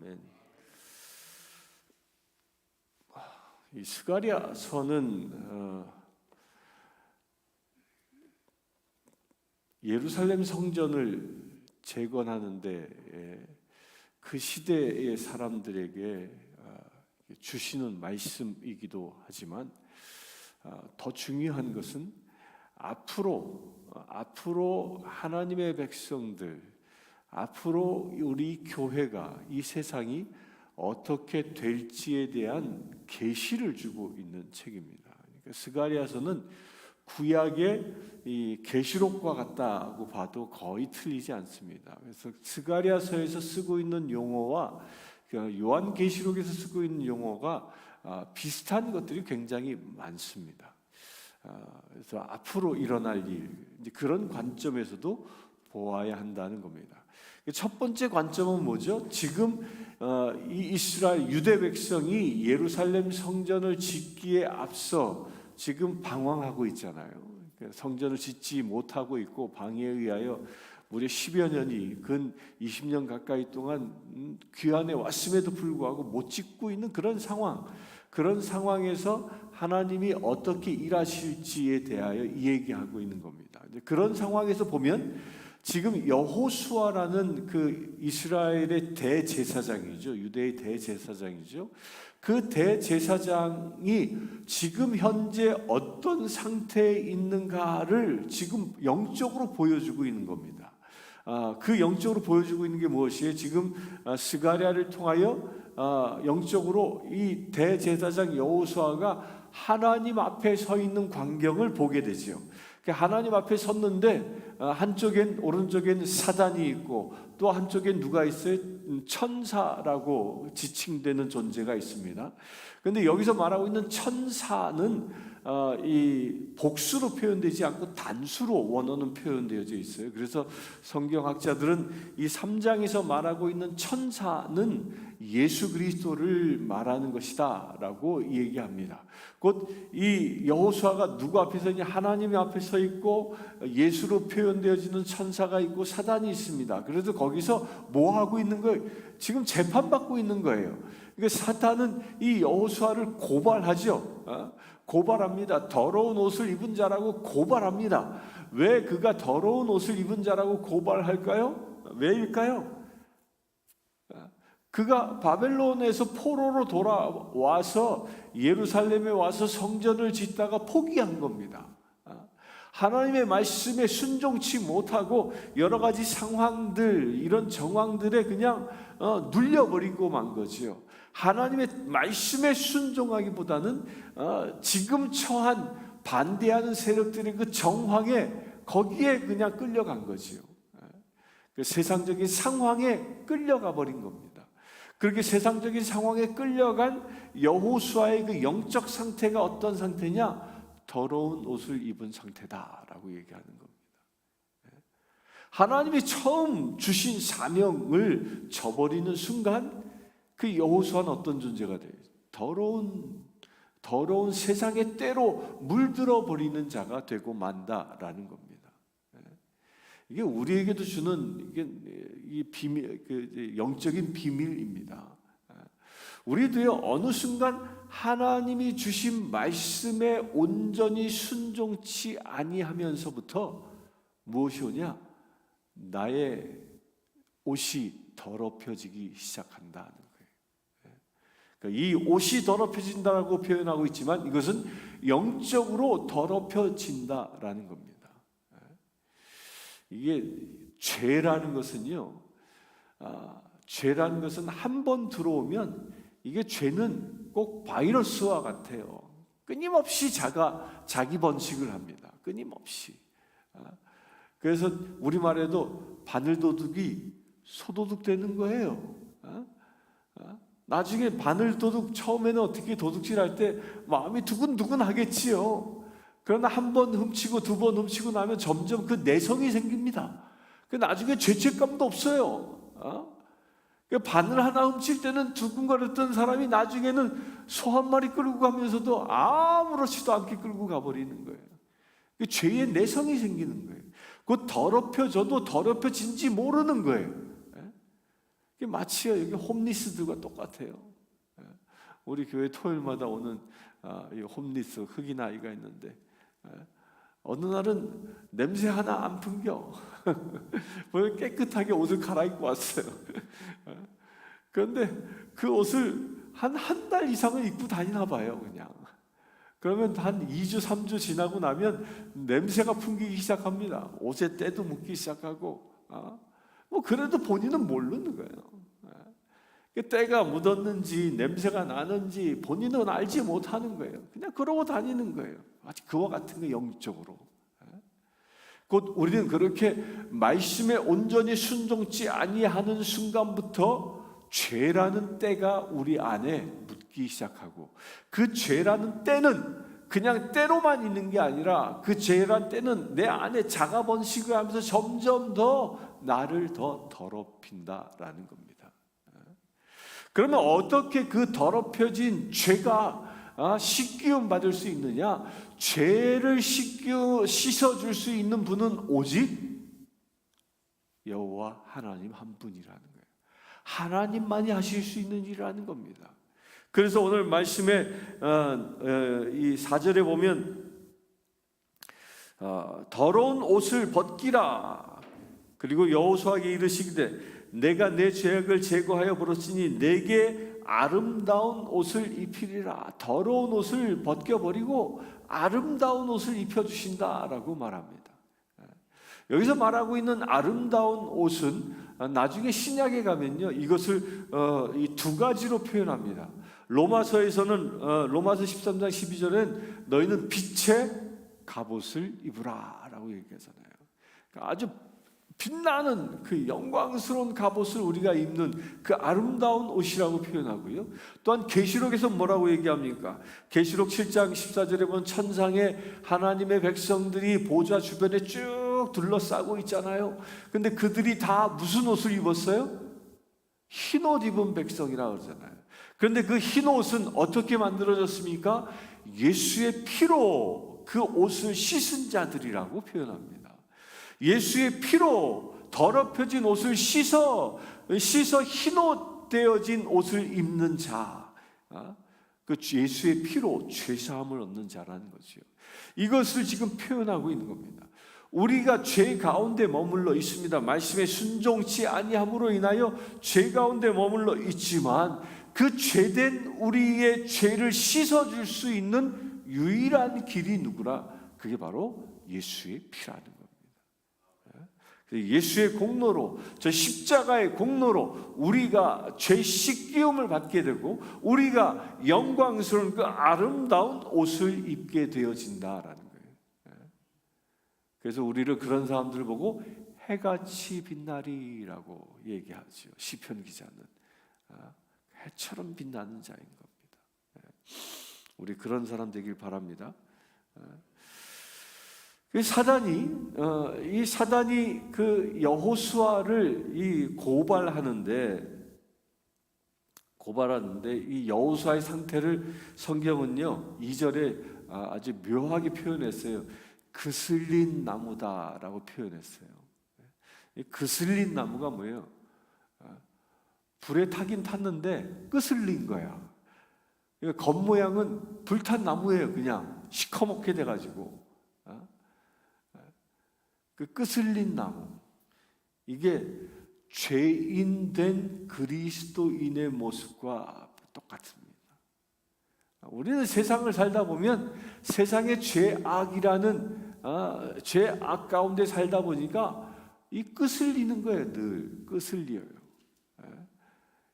아멘. 이 스가랴서는 예루살렘 성전을 재건하는데 그 시대의 사람들에게 주시는 말씀이기도 하지만 더 중요한 것은 앞으로 하나님의 백성들, 앞으로 우리 교회가, 이 세상이 어떻게 될지에 대한 계시를 주고 있는 책입니다. 그러니까 스가랴서는 구약의 이 계시록과 같다고 봐도 거의 틀리지 않습니다. 그래서 스가랴서에서 쓰고 있는 용어와 요한계시록에서 쓰고 있는 용어가 비슷한 것들이 굉장히 많습니다. 그래서 앞으로 일어날 일, 그런 관점에서도 보아야 한다는 겁니다. 첫 번째 관점은 뭐죠? 지금 이 이스라엘 유대 백성이 예루살렘 성전을 짓기에 앞서 지금 방황하고 있잖아요. 성전을 짓지 못하고 있고 방해에 의하여 무려 10여 년이 근 20년 가까이 동안 귀환해 왔음에도 불구하고 못 짓고 있는 그런 상황에서 하나님이 어떻게 일하실지에 대하여 얘기하고 있는 겁니다. 그런 상황에서 보면 지금 여호수아라는 그 이스라엘의 대제사장이죠. 유대의 대제사장이죠. 그 대제사장이 지금 현재 어떤 상태에 있는가를 지금 영적으로 보여주고 있는 겁니다. 그 영적으로 보여주고 있는 게 무엇이에요? 지금 스가랴를 통하여 영적으로 이 대제사장 여호수아가 하나님 앞에 서 있는 광경을 보게 되죠. 하나님 앞에 섰는데 한쪽엔 오른쪽엔 사단이 있고 또 한쪽엔 누가 있어요? 천사라고 지칭되는 존재가 있습니다. 그런데 여기서 말하고 있는 천사는 이 복수로 표현되지 않고 단수로 원어는 표현되어져 있어요. 그래서 성경학자들은 이 3장에서 말하고 있는 천사는 예수 그리스도를 말하는 것이다 라고 얘기합니다. 곧 이 여호수아가 누구 앞에 서 있냐? 하나님 앞에 서 있고 예수로 표현되어지는 천사가 있고 사단이 있습니다. 그래서 거기서 뭐 하고 있는 거예요? 지금 재판받고 있는 거예요. 그러니까 사탄은 이 여호수아를 고발하죠. 고발합니다. 더러운 옷을 입은 자라고 고발합니다. 왜 그가 더러운 옷을 입은 자라고 고발할까요? 왜일까요? 그가 바벨론에서 포로로 돌아와서 예루살렘에 와서 성전을 짓다가 포기한 겁니다. 하나님의 말씀에 순종치 못하고 여러 가지 상황들, 이런 정황들에 그냥 눌려버리고 만 거죠. 하나님의 말씀에 순종하기보다는 지금 처한 반대하는 세력들의 그 정황에 거기에 그냥 끌려간 거지요. 그 세상적인 상황에 끌려가 버린 겁니다. 그렇게 세상적인 상황에 끌려간 여호수아의 그 영적 상태가 어떤 상태냐? 더러운 옷을 입은 상태다라고 얘기하는 겁니다. 하나님이 처음 주신 사명을 저버리는 순간 그 여호수아는 어떤 존재가 돼요? 더러운 세상의 때로 물들어 버리는 자가 되고 만다라는 겁니다. 이게 우리에게도 주는 이 비밀, 영적인 비밀입니다. 우리도요, 어느 순간 하나님이 주신 말씀에 온전히 순종치 아니하면서부터 무엇이 오냐? 나의 옷이 더럽혀지기 시작한다는 거예요. 그러니까 이 옷이 더럽혀진다고 표현하고 있지만 이것은 영적으로 더럽혀진다라는 겁니다. 이게 죄라는 것은요, 죄라는 것은 한 번 들어오면 이게 죄는 꼭 바이러스와 같아요. 끊임없이 자기 번식을 합니다. 끊임없이. 그래서 우리말에도 바늘도둑이 소도둑 되는 거예요. 나중에 바늘도둑 처음에는 어떻게 도둑질할 때 마음이 두근두근 하겠지요. 그러나 한 번 훔치고 두 번 훔치고 나면 점점 그 내성이 생깁니다. 나중에 죄책감도 없어요. 바늘 하나 훔칠 때는 두근거렸던 사람이 나중에는 소 한 마리 끌고 가면서도 아무렇지도 않게 끌고 가버리는 거예요. 죄의 내성이 생기는 거예요. 곧 더럽혀져도 더럽혀진지 모르는 거예요. 이게 마치 여기 홈리스들과 똑같아요. 우리 교회 토요일마다 오는 이 홈리스 흑인 아이가 있는데 어느 날은 냄새 하나 안 풍겨. 깨끗하게 옷을 갈아입고 왔어요. 그런데 그 옷을 한 달 이상은 입고 다니나 봐요, 그냥. 그러면 한 2주, 3주 지나고 나면 냄새가 풍기기 시작합니다. 옷에 때도 묻기 시작하고, 뭐 그래도 본인은 모르는 거예요. 때가 묻었는지 냄새가 나는지 본인은 알지 못하는 거예요. 그냥 그러고 다니는 거예요. 마치 그와 같은 거, 영적으로. 곧 우리는 그렇게 말씀에 온전히 순종치 아니하는 순간부터 죄라는 때가 우리 안에 묻기 시작하고, 그 죄라는 때는 그냥 때로만 있는 게 아니라 그 죄라는 때는 내 안에 자가 번식을 하면서 점점 더 나를 더 더럽힌다라는 겁니다. 그러면 어떻게 그 더럽혀진 죄가 씻기움 받을 수 있느냐? 죄를 씻어줄 수 있는 분은 오직 여호와 하나님 한 분이라는 거예요. 하나님만이 하실 수 있는 일이라는 겁니다. 그래서 오늘 말씀에 이 4절에 보면 더러운 옷을 벗기라. 그리고 여호수아에게 이르시기를 내가 내 죄악을 제거하여 버렸으니 내게 아름다운 옷을 입히리라. 더러운 옷을 벗겨버리고 아름다운 옷을 입혀주신다라고 말합니다. 여기서 말하고 있는 아름다운 옷은 나중에 신약에 가면요, 이것을 이 두 가지로 표현합니다. 로마서에서는 로마서 13장 12절엔 너희는 빛의 갑옷을 입으라라고 얘기하잖아요. 그러니까 아주 빛나는 그 영광스러운 갑옷을 우리가 입는 그 아름다운 옷이라고 표현하고요. 또한 계시록에서 뭐라고 얘기합니까? 계시록 7장 14절에 보면 천상에 하나님의 백성들이 보좌 주변에 쭉 둘러싸고 있잖아요. 근데 그들이 다 무슨 옷을 입었어요? 흰 옷 입은 백성이라고 그러잖아요. 그런데 그 흰 옷은 어떻게 만들어졌습니까? 예수의 피로 그 옷을 씻은 자들이라고 표현합니다. 예수의 피로 더럽혀진 옷을 씻어 흰 옷 되어진 옷을 입는 자, 그 예수의 피로 죄사함을 얻는 자라는 거죠. 이것을 지금 표현하고 있는 겁니다. 우리가 죄 가운데 머물러 있습니다. 말씀에 순종치 아니함으로 인하여 죄 가운데 머물러 있지만 그 죄된 우리의 죄를 씻어줄 수 있는 유일한 길이 누구라? 그게 바로 예수의 피라는 겁니다. 예수의 공로로, 저 십자가의 공로로 우리가 죄 씻기움을 받게 되고 우리가 영광스러운 그 아름다운 옷을 입게 되어진다라는 거예요. 그래서 우리를 그런 사람들을 보고 해같이 빛나리라고 얘기하죠. 시편 기자는 해처럼 빛나는 자인 겁니다. 우리 그런 사람 되길 바랍니다. 사단이 그 여호수아를 고발하는데 이 여호수아의 상태를 성경은요 2절에 아주 묘하게 표현했어요. 그슬린 나무다라고 표현했어요. 이 그슬린 나무가 뭐예요? 불에 타긴 탔는데 끄슬린 거야. 그러니까 겉모양은 불탄 나무예요. 그냥 시커멓게 돼가지고. 그 끄슬린 나무, 이게 죄인된 그리스도인의 모습과 똑같습니다. 우리는 세상을 살다 보면 세상의 죄악이라는 죄악 가운데 살다 보니까 이 끄슬리는 거예요. 늘 끄슬려요.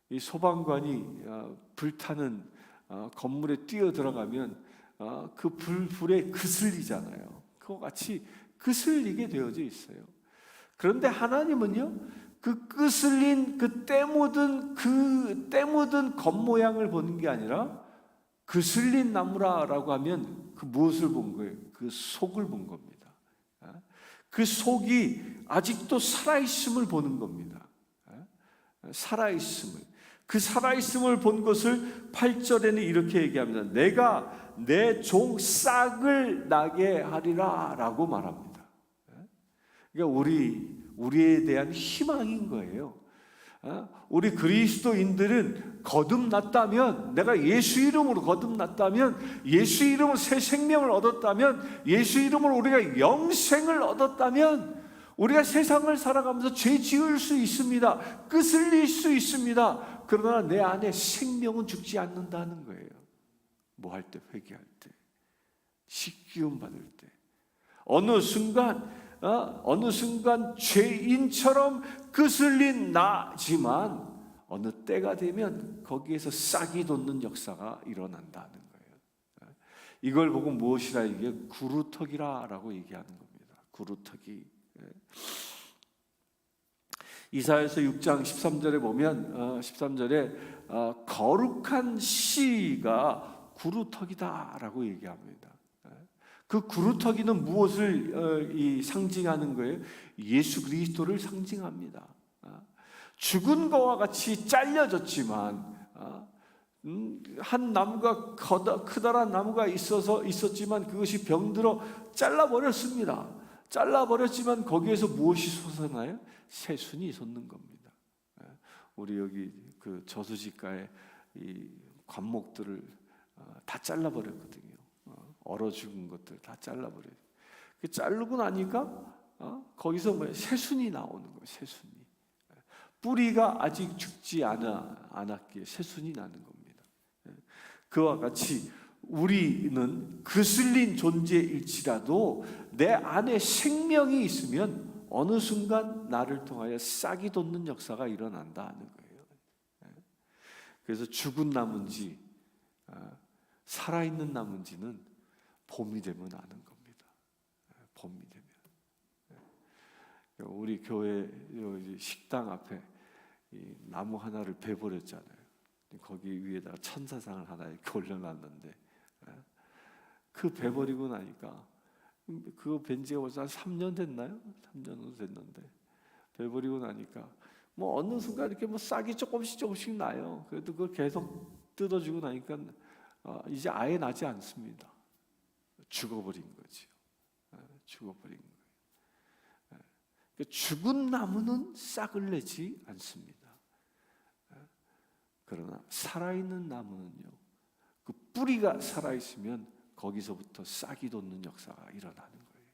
이 소방관이 불타는 건물에 뛰어 들어가면 그 불에 끄슬리잖아요. 그와 같이 끄슬리게 되어져 있어요. 그런데 하나님은요, 그 끄슬린 그 때 묻은 겉모양을 보는 게 아니라 그슬린 나무라라고 하면 그 무엇을 본 거예요? 그 속을 본 겁니다. 그 속이 아직도 살아있음을 보는 겁니다. 살아있음을. 그 살아있음을 본 것을 8절에는 이렇게 얘기합니다. 내가 내 종 싹을 나게 하리라 라고 말합니다. 그러니까 우리에 대한 희망인 거예요. 우리 그리스도인들은 거듭났다면, 내가 예수 이름으로 거듭났다면, 예수 이름으로 새 생명을 얻었다면, 예수 이름으로 우리가 영생을 얻었다면 우리가 세상을 살아가면서 죄 지을 수 있습니다. 끄슬릴 수 있습니다. 그러나 내 안에 생명은 죽지 않는다는 거예요. 뭐 할 때? 회개할 때, 식기움 받을 때, 어느 순간 죄인처럼 끄슬린 나지만 어느 때가 되면 거기에서 싹이 돋는 역사가 일어난다는 거예요. 이걸 보고 무엇이라 이게 구루터기라라고 얘기하는 겁니다. 구루터기. 이사야서 6장 13절에 보면 13절에 거룩한 씨가 구루터기다라고 얘기합니다. 그 구루터기는 무엇을 상징하는 거예요? 예수 그리스도를 상징합니다. 죽은 것과 같이 잘려졌지만 한 나무가 크다란 나무가 있었지만 그것이 병들어 잘라버렸습니다. 잘라버렸지만 거기에서 무엇이 솟아나요? 새순이 솟는 겁니다. 우리 여기 그 저수지가에 이 관목들을 다 잘라버렸거든요. 얼어 죽은 것들 다 잘라버려요. 자르고 나니까 거기서 새순이 나오는 거예요. 새순이. 뿌리가 아직 죽지 않았기에 새순이 나는 겁니다. 그와 같이 우리는 거슬린 존재일지라도 내 안에 생명이 있으면 어느 순간 나를 통하여 싹이 돋는 역사가 일어난다는 거예요. 그래서 죽은 나무인지 살아있는 나무인지는 봄이 되면 아는 겁니다. 봄이 되면. 우리 교회 식당 앞에 이 나무 하나를 베버렸잖아요. 거기 위에다가 천사상을 하나 이렇게 올려놨는데 그 베버리고 나니까 그거 벤 지가 벌써 한 3년 됐나요? 3년 정도 됐는데 베버리고 나니까 뭐 어느 순간 이렇게 뭐 싹이 조금씩 나요. 그래도 그걸 계속 뜯어주고 나니까 이제 아예 나지 않습니다. 죽어버린 거죠. 죽어버린 거예요. 죽은 나무는 싹을 내지 않습니다. 그러나 살아있는 나무는요, 그 뿌리가 살아있으면 거기서부터 싹이 돋는 역사가 일어나는 거예요.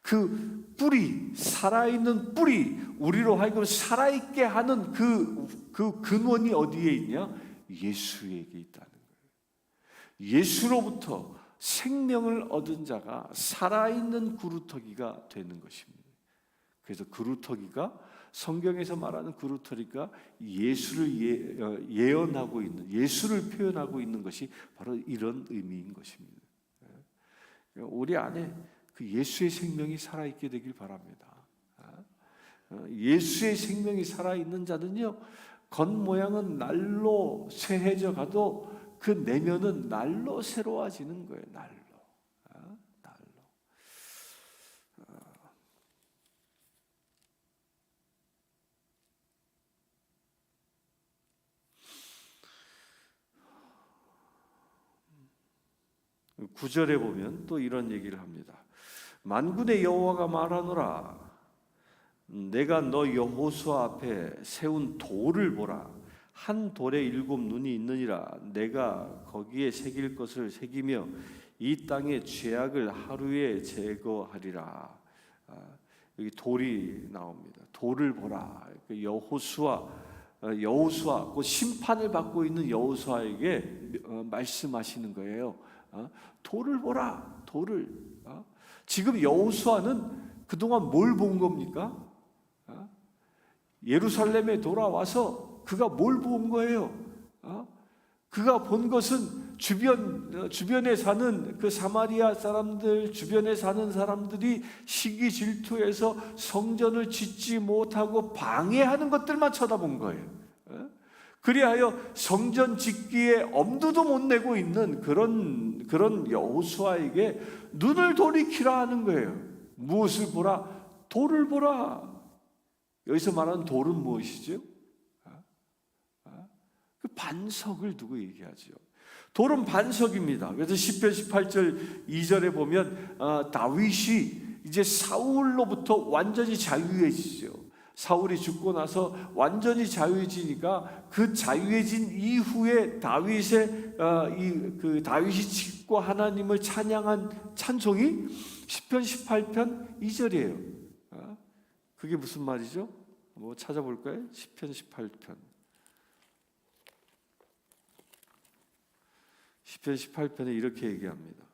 그 뿌리, 살아있는 뿌리, 우리로 하여금 살아있게 하는 그 근원이 어디에 있냐? 예수에게 있다는 거예요. 예수로부터 생명을 얻은 자가 살아있는 구루터기가 되는 것입니다. 그래서 구루터기가 성경에서 말하는 구루터기가 예수를 예언하고 있는, 예수를 표현하고 있는 것이 바로 이런 의미인 것입니다. 우리 안에 그 예수의 생명이 살아있게 되길 바랍니다. 예수의 생명이 살아있는 자는요, 겉모양은 날로 쇠해져 가도 그 내면은 날로 새로워지는 거예요. 날로. 구절에 보면 또 이런 얘기를 합니다. 만군의 여호와가 말하노라. 내가 너 여호수아 앞에 세운 돌을 보라. 한 돌에 7 눈이 있느니라. 내가 거기에 새길 것을 새기며 이 땅의 죄악을 하루에 제거하리라. 여기 돌이 나옵니다. 돌을 보라. 여호수아 그 심판을 받고 있는 여호수아에게 말씀하시는 거예요. 돌을 보라. 돌을. 지금 여호수아는 그동안 뭘 본 겁니까? 예루살렘에 돌아와서 그가 뭘 본 거예요? 그가 본 것은 주변에 사는 그 사마리아 사람들, 주변에 사는 사람들이 시기 질투해서 성전을 짓지 못하고 방해하는 것들만 쳐다본 거예요. 그리하여 성전 짓기에 엄두도 못 내고 있는 그런 여호수아에게 눈을 돌이키라 하는 거예요. 무엇을 보라? 돌을 보라. 여기서 말하는 돌은 무엇이죠? 그 반석을 두고 얘기하죠. 돌은 반석입니다. 그래서 시편 18절 2절에 보면 다윗이 이제 사울로부터 완전히 자유해지죠. 사울이 죽고 나서 완전히 자유해지니까 그 자유해진 이후에 다윗이 짓고 하나님을 찬양한 찬송이 시편 18편 2절이에요. 그게 무슨 말이죠? 뭐 찾아볼까요? 시편 18편. 시편 18편에 이렇게 얘기합니다.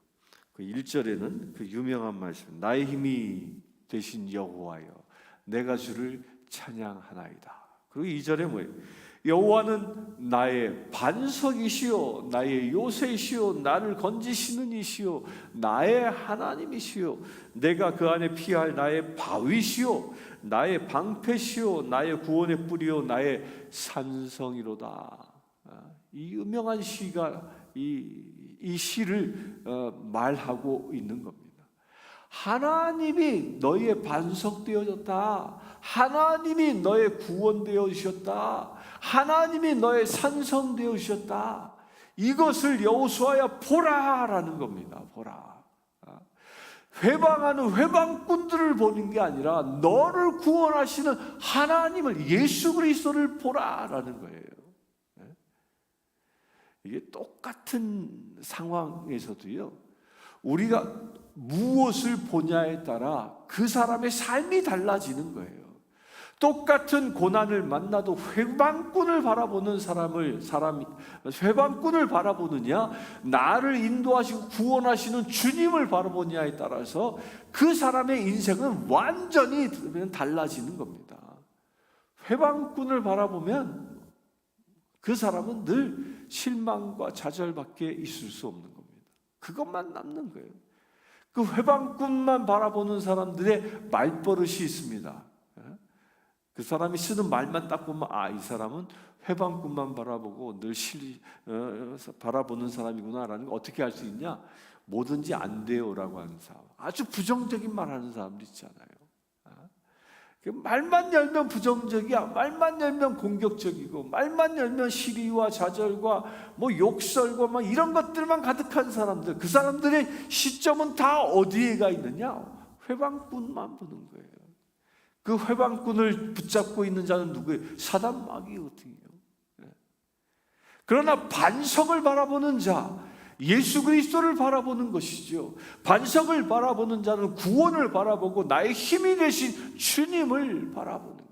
그 1절에는 그 유명한 말씀, 나의 힘이 되신 여호와여, 내가 주를 찬양하나이다. 그리고 2절에 뭐예요? 여호와는 나의 반석이시요 나의 요새시요 나를 건지시는 이시요 나의 하나님이시요 내가 그 안에 피할 나의 바위시요 나의 방패시요 나의 구원의 뿌리요 나의 산성이로다. 이 유명한 시가 이 시를 말하고 있는 겁니다. 하나님이 너희의 반석 되어졌다. 하나님이 너의 구원 되어주셨다. 하나님이 너의 산성 되어주셨다. 이것을 여호수아야 보라라는 겁니다. 보라. 회방하는 회방꾼들을 보는 게 아니라 너를 구원하시는 하나님을, 예수 그리스도를 보라라는 거예요. 이게 똑같은 상황에서도요, 우리가 무엇을 보냐에 따라 그 사람의 삶이 달라지는 거예요. 똑같은 고난을 만나도 회방꾼을 바라보는 사람이 회방꾼을 바라보느냐, 나를 인도하시고 구원하시는 주님을 바라보느냐에 따라서 그 사람의 인생은 완전히 달라지는 겁니다. 회방꾼을 바라보면 그 사람은 늘 실망과 좌절밖에 있을 수 없는 겁니다. 그것만 남는 거예요. 그 회방꾼만 바라보는 사람들의 말버릇이 있습니다. 그 사람이 쓰는 말만 딱 보면 이 사람은 회방꾼만 바라보고 늘 바라보는 사람이구나라는 거 어떻게 알 수 있냐? 뭐든지 안 돼요라고 하는 사람, 아주 부정적인 말 하는 사람들 있잖아요. 말만 열면 부정적이야. 말만 열면 공격적이고, 말만 열면 시리와 좌절과 뭐 욕설과 막 이런 것들만 가득한 사람들, 그 사람들의 시점은 다 어디에가 있느냐? 회방꾼만 보는 거예요. 그 회방꾼을 붙잡고 있는 자는 누구예요? 사단 마귀거든요. 그러나 반석을 바라보는 자, 예수 그리스도를 바라보는 것이죠. 반석을 바라보는 자는 구원을 바라보고 나의 힘이 되신 주님을 바라보는 거예요.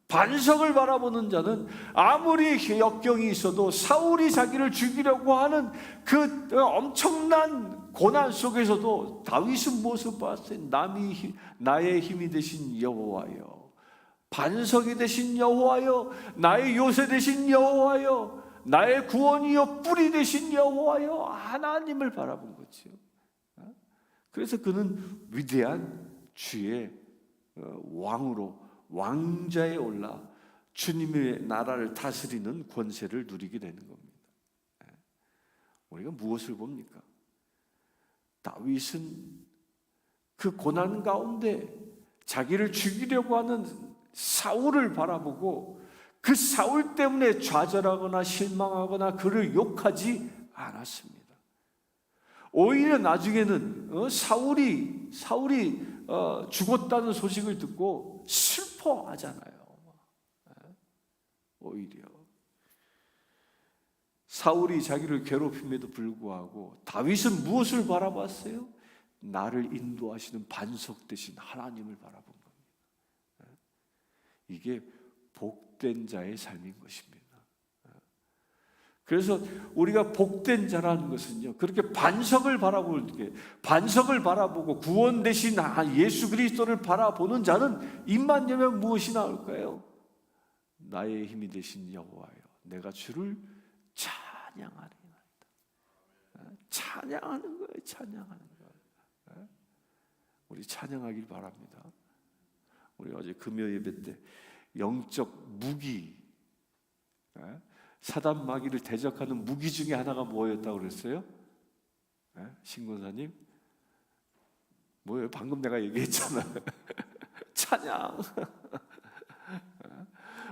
반석을 바라보는 자는 아무리 역경이 있어도 사울이 자기를 죽이려고 하는 그 엄청난 고난 속에서도 다윗은 무엇을 봤어요? 나의 힘이 되신 여호와여, 반석이 되신 여호와여, 나의 요새 되신 여호와여, 나의 구원이요 뿌리 되신 여호와여, 하나님을 바라본 거죠. 그래서 그는 위대한 주의 왕으로 왕자에 올라 주님의 나라를 다스리는 권세를 누리게 되는 겁니다. 우리가 무엇을 봅니까? 다윗은 그 고난 가운데 자기를 죽이려고 하는 사울을 바라보고 그 사울 때문에 좌절하거나 실망하거나 그를 욕하지 않았습니다. 오히려 나중에는 사울이 죽었다는 소식을 듣고 슬퍼하잖아요. 오히려 사울이 자기를 괴롭힘에도 불구하고 다윗은 무엇을 바라봤어요? 나를 인도하시는 반석 되신 하나님을 바라본 겁니다. 이게 복된 자의 삶인 것입니다. 그래서 우리가 복된 자라는 것은요, 그렇게 반석을 바라보고 구원 되신 예수 그리스도를 바라보는 자는 입만 열면 무엇이 나올까요? 나의 힘이 되신 여호와여, 내가 주를 찬양하리이다. 찬양하는 거예요. 찬양하는 거예요. 우리 찬양하길 바랍니다. 우리 어제 금요 예배 때 영적 무기, 사단 마귀를 대적하는 무기 중에 하나가 뭐였다고 그랬어요? 신권사님? 뭐예요? 방금 내가 얘기했잖아. 찬양.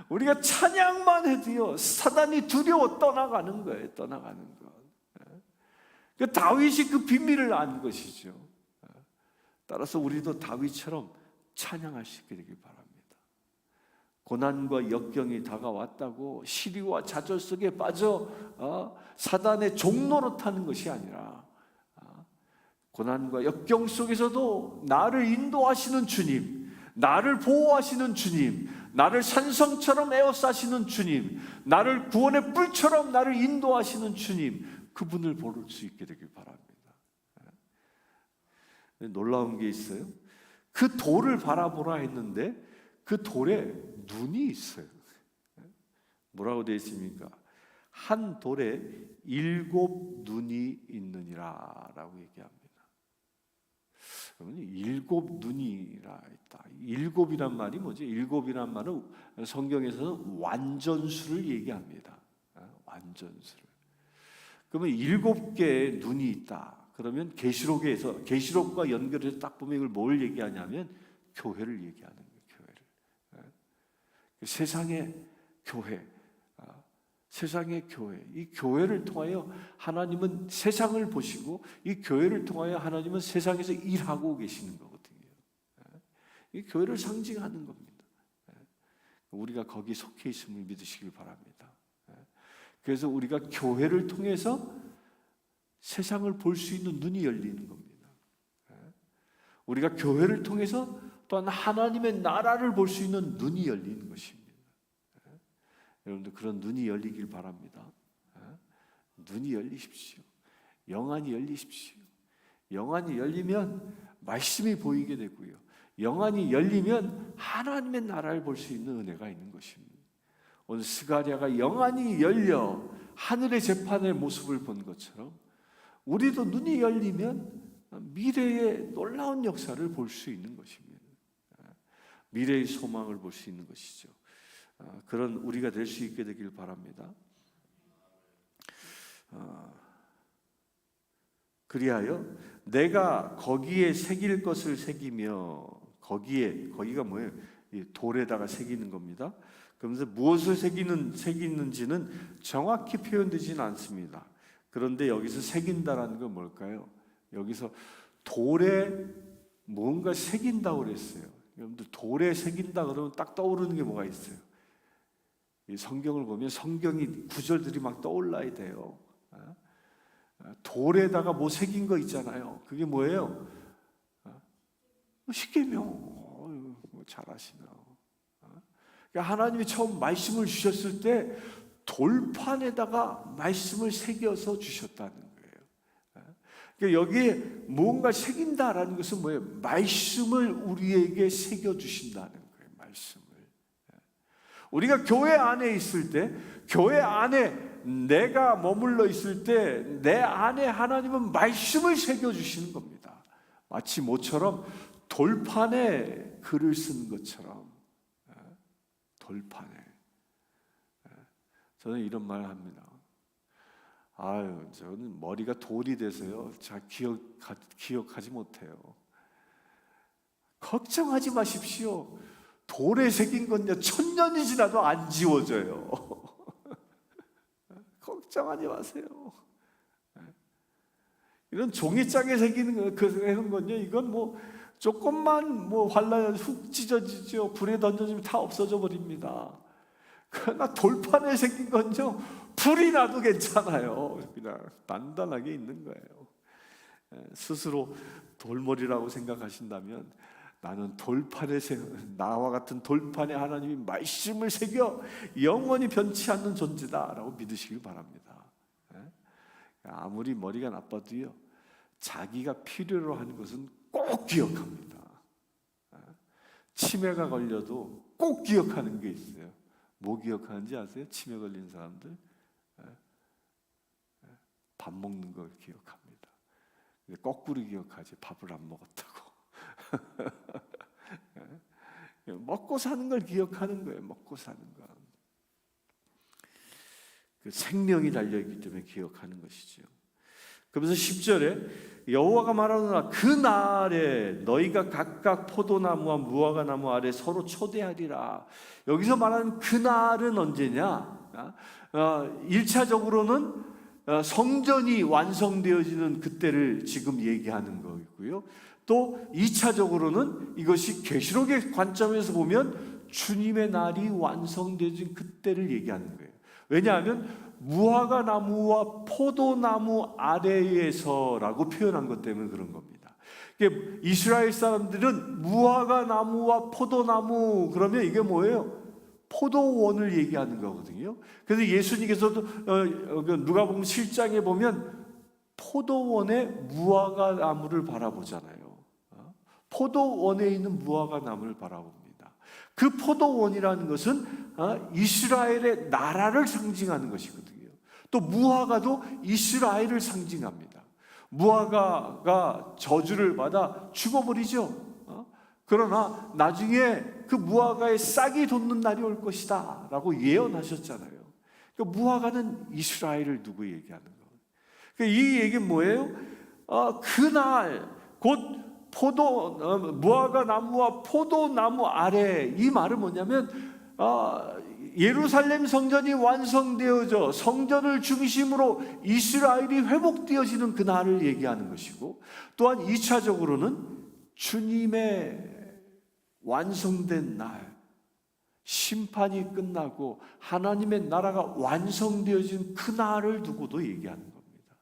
우리가 찬양만 해도요, 사단이 두려워 떠나가는 거예요. 떠나가는 것. 그 다윗이 그 비밀을 안 것이죠. 따라서 우리도 다윗처럼 찬양할 수 있게 되길 바랍니다. 고난과 역경이 다가왔다고 시리와 좌절 속에 빠져 사단의 종로로 타는 것이 아니라 고난과 역경 속에서도 나를 인도하시는 주님, 나를 보호하시는 주님, 나를 산성처럼 에워싸시는 주님, 나를 구원의 뿔처럼 나를 인도하시는 주님, 그분을 볼 수 있게 되길 바랍니다. 놀라운 게 있어요. 그 돌을 바라보라 했는데 그 돌에 눈이 있어요. 뭐라고 되어 있습니까? 한 돌에 7 눈이 있느니라 라고 얘기합니다. 그러면 7 눈이라 있다. 7이란 말이 뭐지? 7이란 말은 성경에서는 완전수를 얘기합니다. 완전수를. 그러면 7개의 눈이 있다. 그러면 계시록에서 계시록과 연결해서 딱 보면 이걸 뭘 얘기하냐면 교회를 얘기하는 거예요. 교회를. 세상의 교회. 세상의 교회, 이 교회를 통하여 하나님은 세상을 보시고 이 교회를 통하여 하나님은 세상에서 일하고 계시는 거거든요. 이 교회를 상징하는 겁니다. 우리가 거기 속해 있음을 믿으시길 바랍니다. 그래서 우리가 교회를 통해서 세상을 볼 수 있는 눈이 열리는 겁니다. 우리가 교회를 통해서 또한 하나님의 나라를 볼 수 있는 눈이 열리는 것입니다. 여러분들 그런 눈이 열리길 바랍니다. 눈이 열리십시오. 영안이 열리십시오. 영안이 열리면 말씀이 보이게 되고요. 영안이 열리면 하나님의 나라를 볼 수 있는 은혜가 있는 것입니다. 오늘 스가랴가 영안이 열려 하늘의 재판의 모습을 본 것처럼 우리도 눈이 열리면 미래의 놀라운 역사를 볼 수 있는 것입니다. 미래의 소망을 볼 수 있는 것이죠. 그런 우리가 될 수 있게 되길 바랍니다. 그리하여 내가 거기에 새길 것을 새기며 거기가 뭐예요? 돌에다가 새기는 겁니다. 그러면서 무엇을 새기는지는 정확히 표현되지는 않습니다. 그런데 여기서 새긴다라는 건 뭘까요? 여기서 돌에 뭔가 새긴다고 그랬어요. 여러분들 돌에 새긴다 그러면 딱 떠오르는 게 뭐가 있어요? 이 성경을 보면 성경이 구절들이 막 떠올라야 돼요. 돌에다가 뭐 새긴 거 있잖아요. 그게 뭐예요? 십계명. 잘하시나. 그러니까 하나님이 처음 말씀을 주셨을 때 돌판에다가 말씀을 새겨서 주셨다는 거예요. 그러니까 여기에 뭔가 새긴다라는 것은 뭐예요? 말씀을 우리에게 새겨 주신다는 거예요. 말씀을. 우리가 교회 안에 있을 때, 교회 안에 내가 머물러 있을 때 내 안에 하나님은 말씀을 새겨주시는 겁니다. 마치 모처럼 돌판에 글을 쓰는 것처럼. 돌판에. 저는 이런 말 합니다. 저는 머리가 돌이 돼서요, 잘 기억하지 못해요. 걱정하지 마십시오. 돌에 새긴 건요 1000년이 지나도 안 지워져요. 걱정하지 마세요. 이런 종이장에 새기는 건요, 이건 뭐 조금만 환란해서 훅 찢어지죠. 불에 던져지면 다 없어져 버립니다. 그러나 돌판에 새긴 건요 불이 나도 괜찮아요. 그냥 단단하게 있는 거예요. 스스로 돌머리라고 생각하신다면 나는 나와 같은 돌판에 하나님이 말씀을 새겨 영원히 변치 않는 존재다라고 믿으시길 바랍니다. 아무리 머리가 나빠도요, 자기가 필요로 하는 것은 꼭 기억합니다. 치매가 걸려도 꼭 기억하는 게 있어요. 뭐 기억하는지 아세요? 치매 걸린 사람들 밥 먹는 걸 기억합니다. 근데 거꾸로 기억하지, 밥을 안 먹었다고. 먹고 사는 걸 기억하는 거예요. 먹고 사는 거. 그 생명이 달려있기 때문에 기억하는 것이죠. 그러면서 10절에 여호와가 말하노라 그날에 너희가 각각 포도나무와 무화과나무 아래 서로 초대하리라. 여기서 말하는 그날은 언제냐? 1차적으로는 성전이 완성되어지는 그때를 지금 얘기하는 거고요. 또 2차적으로는 이것이 계시록의 관점에서 보면 주님의 날이 완성되어진 그때를 얘기하는 거예요. 왜냐하면 무화과 나무와 포도나무 아래에서라고 표현한 것 때문에 그런 겁니다. 이스라엘 사람들은 무화과 나무와 포도나무 그러면 이게 뭐예요? 포도원을 얘기하는 거거든요. 그래서 예수님께서도 누가복음 7장에 보면 포도원에 무화과 나무를 바라보잖아요. 포도원에 있는 무화과 나무를 바라봅니다. 그 포도원이라는 것은 이스라엘의 나라를 상징하는 것이거든요. 또 무화과도 이스라엘을 상징합니다. 무화과가 저주를 받아 죽어버리죠. 그러나 나중에 그 무화과에 싹이 돋는 날이 올 것이다 라고 예언하셨잖아요. 그러니까 무화과는 이스라엘을 두고 얘기하는 거예요. 그러니까 이 얘기는 뭐예요? 그날 곧 무화과 나무와 포도나무 아래, 이 말은 뭐냐면 예루살렘 성전이 완성되어져 성전을 중심으로 이스라엘이 회복되어지는 그날을 얘기하는 것이고, 또한 2차적으로는 주님의 완성된 날, 심판이 끝나고 하나님의 나라가 완성되어진 그날을 두고도 얘기하는 겁니다.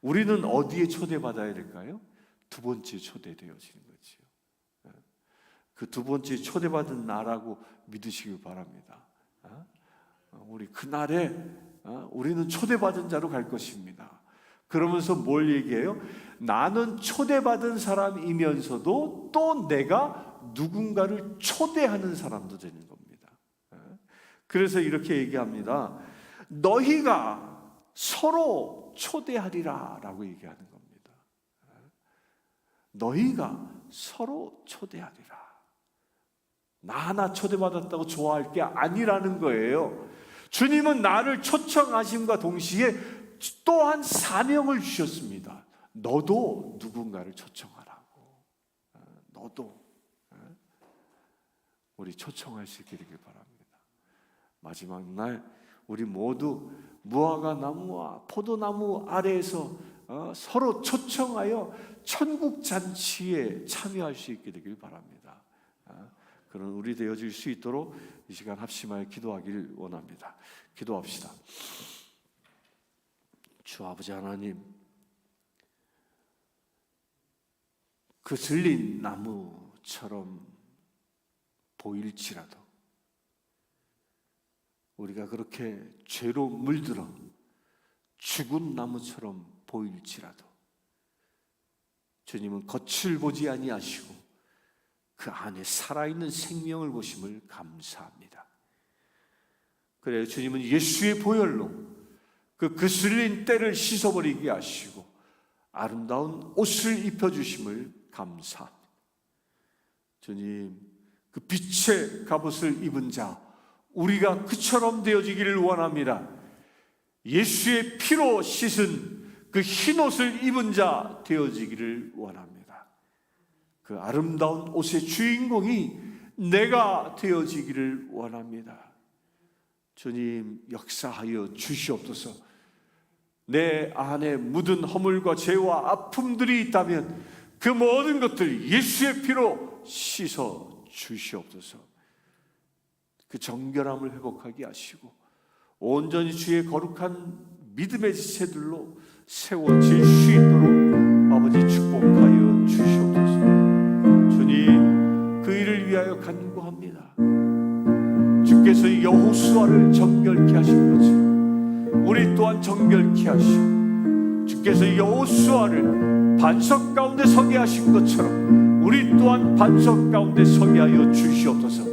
우리는 어디에 초대받아야 될까요? 두 번째 초대되어지는 거죠. 그 두 번째 초대받은 나라고 믿으시길 바랍니다. 우리 그날에 우리는 초대받은 자로 갈 것입니다. 그러면서 뭘 얘기해요? 나는 초대받은 사람이면서도 또 내가 누군가를 초대하는 사람도 되는 겁니다. 그래서 이렇게 얘기합니다. 너희가 서로 초대하리라 라고 얘기하는 겁니다. 너희가 서로 초대하리라. 나 하나 초대받았다고 좋아할 게 아니라는 거예요. 주님은 나를 초청하심과 동시에 또한 사명을 주셨습니다. 너도 누군가를 초청하라고. 너도 우리 초청할 수 있게 되길 바랍니다. 마지막 날 우리 모두 무화과 나무와 포도나무 아래에서 서로 초청하여 천국 잔치에 참여할 수 있게 되길 바랍니다. 그런 우리 되어질 수 있도록 이 시간 합심하여 기도하기를 원합니다. 기도합시다. 주 아버지 하나님, 그 들린 나무처럼 보일지라도, 우리가 그렇게 죄로 물들어 죽은 나무처럼 보일지라도 주님은 겉을 보지 아니하시고 그 안에 살아있는 생명을 보심을 감사합니다. 그래요, 주님은 예수의 보혈로 그 거슬린 때를 씻어버리게 하시고 아름다운 옷을 입혀주심을 감사합니다. 주님, 그 빛의 갑옷을 입은 자 우리가 그처럼 되어지기를 원합니다. 예수의 피로 씻은 그 흰 옷을 입은 자 되어지기를 원합니다. 그 아름다운 옷의 주인공이 내가 되어지기를 원합니다. 주님, 역사하여 주시옵소서. 내 안에 묻은 허물과 죄와 아픔들이 있다면 그 모든 것들 예수의 피로 씻어 주시옵소서. 그 정결함을 회복하게 하시고 온전히 주의 거룩한 믿음의 지체들로 세워질 수 있도록 아버지 축복하여 주시옵소서. 주님, 그 일을 위하여 간구합니다. 주께서 여호수아를 정결케 하신 것처럼 우리 또한 정결케 하시고, 주께서 여호수아를 반석 가운데 서게 하신 것처럼 우리 또한 반석 가운데 서게 하여 주시옵소서.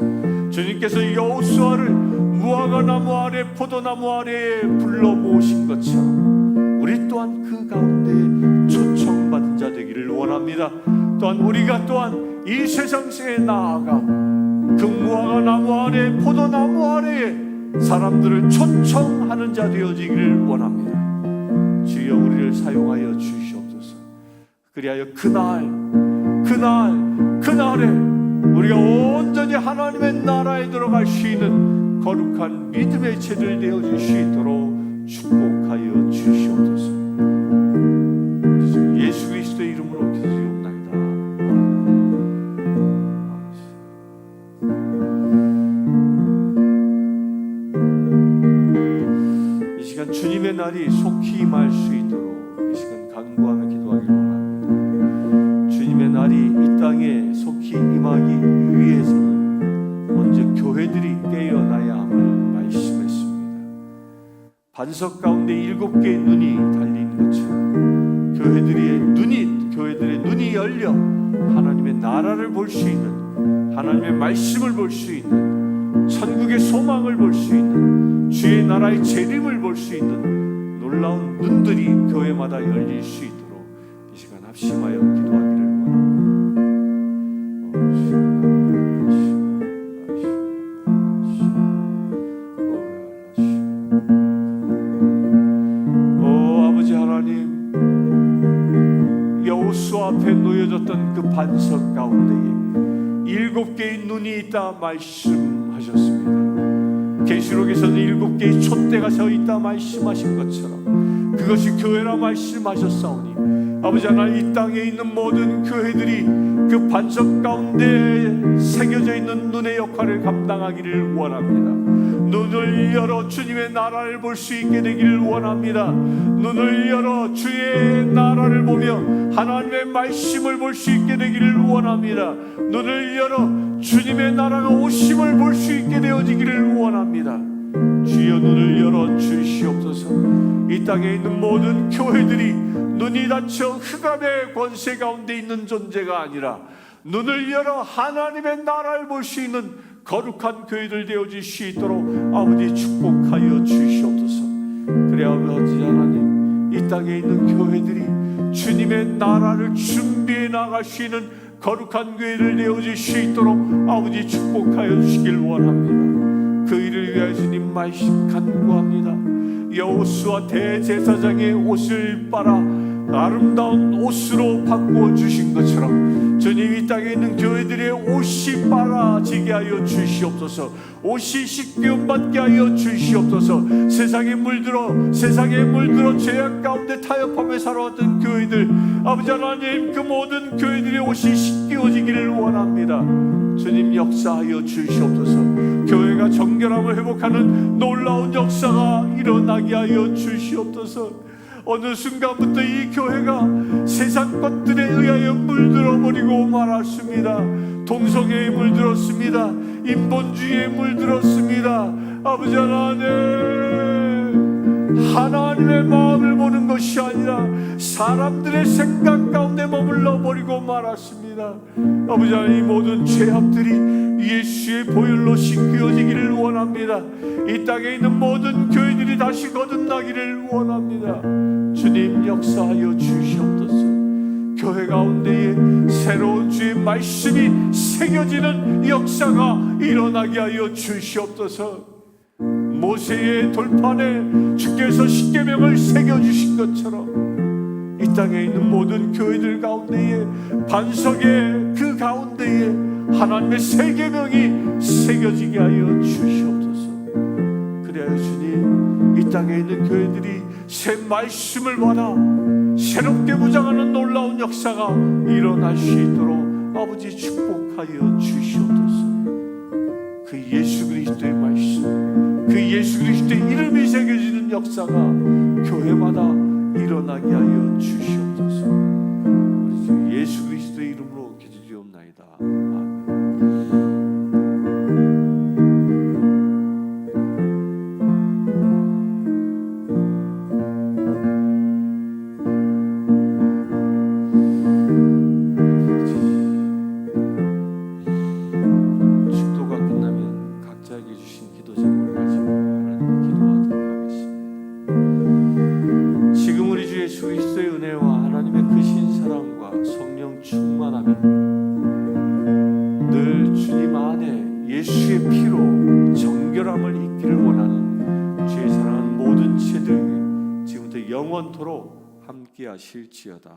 주님께서 여호수아를 무화과 나무 아래 포도나무 아래에 불러 모으신 것처럼 우리 또한 그 가운데 초청받은 자 되기를 원합니다. 또한 우리가 또한 이 세상에 나아가 그 무화과 나무 아래 포도나무 아래에 사람들을 초청하는 자 되어지기를 원합니다. 주여, 우리를 사용하여 주시옵소서. 그리하여 그날에 우리가 온전히 하나님의 나라에 들어갈 수 있는 거룩한 믿음의 체들 되어질 수 있도록 축복하여 주시옵소서. 예수 그리스도의 이름으로 기도드리옵나이다. 시간 주님의 날이 속히 임할 수 있도록 이 시간 간구하며 기도하기를 원합니다. 주님의 날이 이 땅에 속히 임하기 위해서는 먼저 교회들이 깨어나야 함을 말씀했습니다. 반석 가운데 7개의 눈이 달린 것처럼 교회들의 눈이 열려 하나님의 나라를 볼 수 있는, 하나님의 말씀을 볼 수 있는, 천국의 소망을 볼 수 있는, 주의 나라의 재림을 볼 수 있는 놀라운 눈들이 교회마다 열릴 수 있도록 이 시간 합심하여 기도하기를 앞에 놓여졌던 그 반석 가운데에 7개의 눈이 있다 말씀하셨습니다. 계시록에서는 7개의 촛대가 서 있다 말씀하신 것처럼 그것이 교회라 말씀하셨사오니 아버지 하나님, 이 땅에 있는 모든 교회들이 그 반석 가운데 새겨져 있는 눈의 역할을 감당하기를 원합니다. 눈을 열어 주님의 나라를 볼 수 있게 되기를 원합니다. 눈을 열어 주의 나라를 보며 하나님의 말씀을 볼 수 있게 되기를 원합니다. 눈을 열어 주님의 나라가 오심을 볼 수 있게 되어지기를 원합니다. 주여 눈을 열어 주시옵소서. 이 땅에 있는 모든 교회들이 눈이 닫혀 흑암의 권세 가운데 있는 존재가 아니라 눈을 열어 하나님의 나라를 볼 수 있는 거룩한 교회들 되어질 수 있도록 아버지 축복하여 주시옵소서. 그래 아버지 하나님, 이 땅에 있는 교회들이 주님의 나라를 준비해 나갈 수 있는 거룩한 교회를 되어질 수 있도록 아버지 축복하여 주시길 원합니다. 그 일을 위하여 주님 말씀 간구합니다. 여호수아 대제사장의 옷을 빨아 아름다운 옷으로 바꾸어 주신 것처럼 주님, 이 땅에 있는 교회들의 옷이 빨아지게 하여 주시옵소서. 옷이 씻기움 받게 하여 주시옵소서. 세상에 물들어 죄악 가운데 타협하며 살아왔던 교회들, 아버지 하나님, 그 모든 교회들의 옷이 씻겨지기를 원합니다. 주님 역사하여 주시옵소서. 교회가 정결함을 회복하는 놀라운 역사가 일어나게 하여 주시옵소서. 어느 순간부터 이 교회가 세상 것들에 의하여 물들어버리고 말았습니다. 동성애에 물들었습니다. 인본주의에 물들었습니다. 아버지 하나님의 마음을 보는 것이 아니라 사람들의 생각 가운데 머물러 버리고 말았습니다. 아버지 하나님, 이 모든 죄악들이 예수의 보혈로 씻겨지기를 원합니다. 이 땅에 있는 모든 교회들이 다시 거듭나기를 원합니다. 주님 역사하여 주시옵소서. 교회 가운데에 새로운 주의 말씀이 새겨지는 역사가 일어나게 하여 주시옵소서. 모세의 돌판에 주께서 십계명을 새겨주신 것처럼 이 땅에 있는 모든 교회들 가운데에 반석의 그 가운데에 하나님의 새 계명이 새겨지게 하여 주시옵소서. 그래야 주님, 이 땅에 있는 교회들이 새 말씀을 받아 새롭게 무장하는 놀라운 역사가 일어날 수 있도록 아버지 축복하여 주시옵소서. 그 예수 그리스도의 말씀, 그 예수 그리스도의 이름이 새겨지는 역사가 교회마다 일어나게 하여 주시옵소서. 우리 주 예수 그리스도의 이름으로 기도드리옵나이다. 아멘. 예수의 피로 정결함을 입기를 원하는 주의 사랑하는 모든 지체들 지금부터 영원토록 함께 하실지어다.